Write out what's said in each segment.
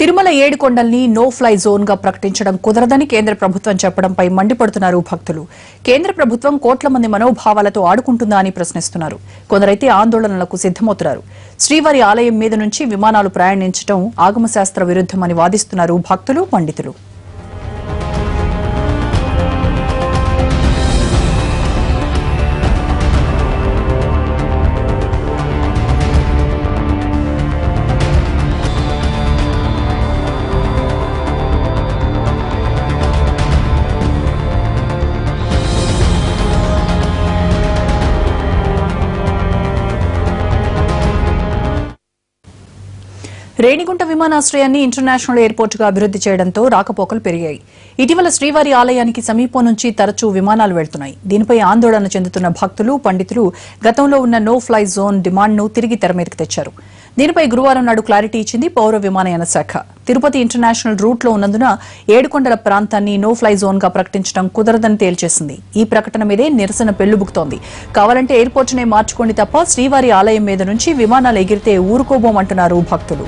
Tirumala ఏడుకొండల్ని no fly zone గా ప్రకటించడం కుదరదని కేంద్ర ప్రభుత్వం చెప్పడంపై మండిపడుతున్నారు భక్తులు. కేంద్ర ప్రభుత్వం కోట్ల మంది మనోభావాలతో ఆడుకుంటుందా అని ప్రశ్నిస్తున్నారు. కొందరైతే ఆందోళనలకు సిద్దమవుతున్నారు. శ్రీవారి ఆలయం మీద నుంచి విమానాలు ప్రయాణించడం ఆగమశాస్త్ర విరుద్దమని వాదిస్తున్నారు భక్తులు, పండితులు. రేణిగుంట విమానాశ్రయాన్ని ఇంటర్నేషనల్ ఎయిర్పోర్ట్ గా అభివృద్ది చేయడంతో రాకపోకలు పెరిగాయి. ఇటీవల శ్రీవారి ఆలయానికి సమీపం నుంచి తరచూ విమానాలు వెళ్తున్నాయి. దీనిపై ఆందోళన చెందుతున్న భక్తులు, పండితులు గతంలో ఉన్న నో ఫ్లై జోన్ డిమాండ్ను తిరిగి తెరమీదకు తెచ్చారు. దీనిపై గురువారం నాడు క్లారిటీ ఇచ్చింది పౌర విమానయాన శాఖ. తిరుపతి ఇంటర్నేషనల్ రూట్ లో ఉన్నందున ఏడుకొండల ప్రాంతాన్ని నో ఫ్లై జోన్ గా ప్రకటించడం కుదరదని తేల్చేసింది. ఈ ప్రకటన మీదే నిరసన పెళ్లుబుకుతోంది. కావాలంటే ఎయిర్పోర్ట్ నే మార్చుకోండి తప్ప శ్రీవారి ఆలయం మీద నుంచి విమానాలు ఎగిరితే ఊరుకోబోమంటున్నారు భక్తులు.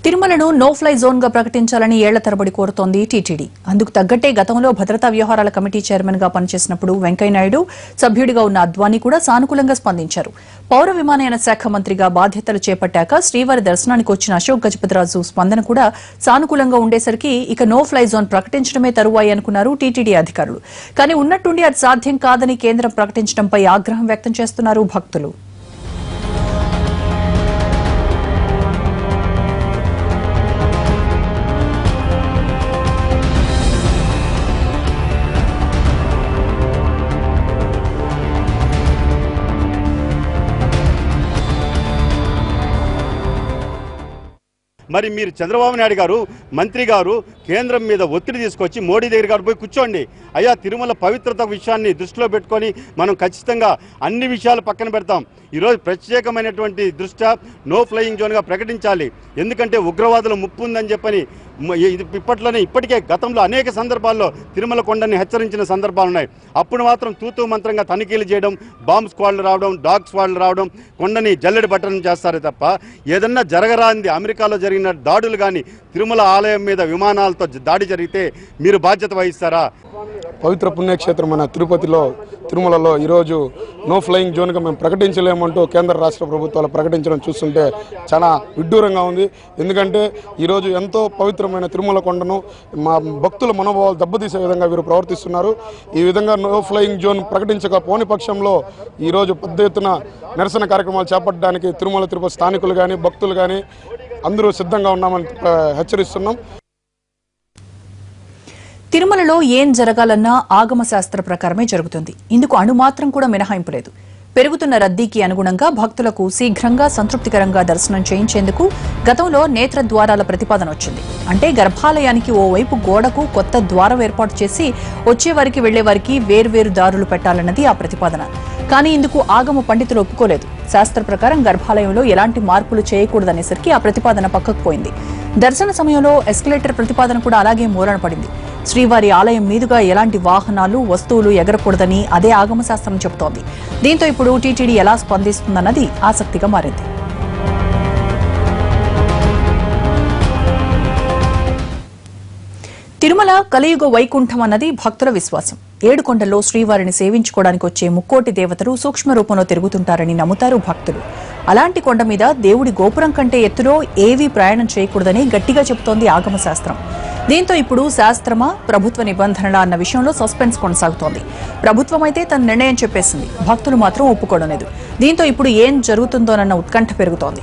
తిరుమలను నో ఫ్లై జోన్ గా ప్రకటించాలని ఏళ్ల తరబడి కోరుతోంది టీటీడీ. అందుకు తగ్గట్టే గతంలో భద్రతా వ్యవహారాల కమిటీ చైర్మన్ గా పనిచేసినప్పుడు వెంకయ్యనాయుడు, సభ్యుడిగా ఉన్న అద్వానీ కూడా సానుకూలంగా స్పందించారు. పౌర విమానయాన శాఖ మంత్రిగా బాధ్యతలు చేపట్టాక శ్రీవారి దర్శనానికి వచ్చిన అశోక్ గజపతిరాజు స్పందన కూడా సానుకూలంగా ఉండేసరికి ఇక నో ఫ్లై జోన్ ప్రకటించడమే తరువాయి అనుకున్నారు టీటీడీ అధికారులు. కానీ ఉన్నట్టుండి అది సాధ్యం కాదని కేంద్రం ప్రకటించడంపై ఆగ్రహం వ్యక్తం చేస్తున్నారు భక్తులు. మరి మీరు చంద్రబాబు నాయుడు గారు, మంత్రి గారు కేంద్రం మీద ఒత్తిడి తీసుకొచ్చి మోడీ దగ్గర గారు పోయి కూర్చోండి. అయ్యా, తిరుమల పవిత్రత విషయాన్ని దృష్టిలో పెట్టుకొని మనం ఖచ్చితంగా అన్ని విషయాలు పక్కన పెడతాం. ఈరోజు ప్రత్యేకమైనటువంటి దృష్ట్యా నో ఫ్లయింగ్ జోన్గా ప్రకటించాలి. ఎందుకంటే ఉగ్రవాదుల ముప్పు ఉందని చెప్పని ఇప్పటికే గతంలో అనేక సందర్భాల్లో తిరుమల కొండని హెచ్చరించిన సందర్భాలు ఉన్నాయి. అప్పుడు మాత్రం తూతూ మంత్రంగా తనిఖీలు చేయడం, బాంబ్ స్క్వాడ్లు రావడం, డాగ్ స్క్వాడ్లు రావడం, కొండని జల్లెడ బట్టడం చేస్తారే తప్ప ఏదన్నా జరగరాంది అమెరికాలో జరిగిన దాడులు కానీ తిరుమల ఆలయం మీద విమానాలతో దాడి జరిగితే మీరు బాధ్యత వహిస్తారా? పవిత్ర పుణ్యక్షేత్రమైన తిరుమలలో ఈరోజు నో ఫ్లయింగ్ జోన్గా మేము ప్రకటించలేమంటూ కేంద్ర రాష్ట్ర ప్రభుత్వాలు ప్రకటించడం చూస్తుంటే చాలా విడ్డూరంగా ఉంది. ఎందుకంటే ఈరోజు ఎంతో పవిత్రమైన తిరుమల కొండను మా భక్తుల మనోభావాలు దెబ్బతీసే విధంగా వీరు ప్రవర్తిస్తున్నారు. ఈ విధంగా నో ఫ్లయింగ్ జోన్ ప్రకటించకపోని పక్షంలో ఈరోజు పెద్ద ఎత్తున నిరసన కార్యక్రమాలు చేపట్టడానికి తిరుపతి స్థానికులు కానీ, భక్తులు కానీ అందరూ సిద్ధంగా ఉన్నామని హెచ్చరిస్తున్నాం. తిరుమలలో ఏం జరగాలన్నా ఆగమ శాస్త్ర ప్రకారమే జరుగుతుంది. ఇందుకు అణుమాత్రం కూడా మినహాయింపు లేదు. పెరుగుతున్న రద్దీకి అనుగుణంగా భక్తులకు శీఘ్రంగా సంతృప్తికరంగా దర్శనం చేయించేందుకు గతంలో నేత్ర ద్వారాల ప్రతిపాదన వచ్చింది. అంటే గర్భాలయానికి ఓవైపు గోడకు కొత్త ద్వారం ఏర్పాటు చేసి వచ్చేవారికి వెళ్లేవారికి వేర్వేరు దారులు పెట్టాలన్నది ఆ ప్రతిపాదన. కానీ ఇందుకు ఆగమ పండితులు ఒప్పుకోలేదు. శాస్త్ర ప్రకారం గర్భాలయంలో ఎలాంటి మార్పులు చేయకూడదనేసరికి ఆ ప్రతిపాదన పక్కకు పోయింది. దర్శన సమయంలో ఎస్కలేటర్ ప్రతిపాదన కూడా అలాగే మూలన పడింది. శ్రీవారి ఆలయం మీదుగా ఎలాంటి వాహనాలు, వస్తువులు ఎగరకూడదని అదే ఆగమశాస్త్రం చెబుతోంది. దీంతో ఇప్పుడు టీటీడీ ఎలా స్పందిస్తుందన్నది ఆసక్తిగా మారింది. తిరుమల కలియుగ వైకుంఠం అన్నది భక్తుల విశ్వాసం. ఏడుకొండల్లో శ్రీవారిని సేవించుకోవడానికి వచ్చే ముక్కోటి దేవతలు సూక్ష్మ రూపంలో తిరుగుతుంటారని నమ్ముతారు భక్తులు. అలాంటి కొండ మీద దేవుడి గోపురం కంటే ఎత్తులో ఏవీ ప్రయాణం చేయకూడదని గట్టిగా చెబుతోంది ఆగమశాస్త్రం. దీంతో ఇప్పుడు శాస్త్రమా, ప్రభుత్వ నిబంధనల అన్న విషయంలో సస్పెన్స్ కొనసాగుతోంది. ప్రభుత్వం అయితే తన నిర్ణయం చెప్పేసింది, భక్తులు మాత్రం ఒప్పుకోవడం లేదు. దీంతో ఇప్పుడు ఏం జరుగుతుందోనన్న ఉత్కంఠ పెరుగుతోంది.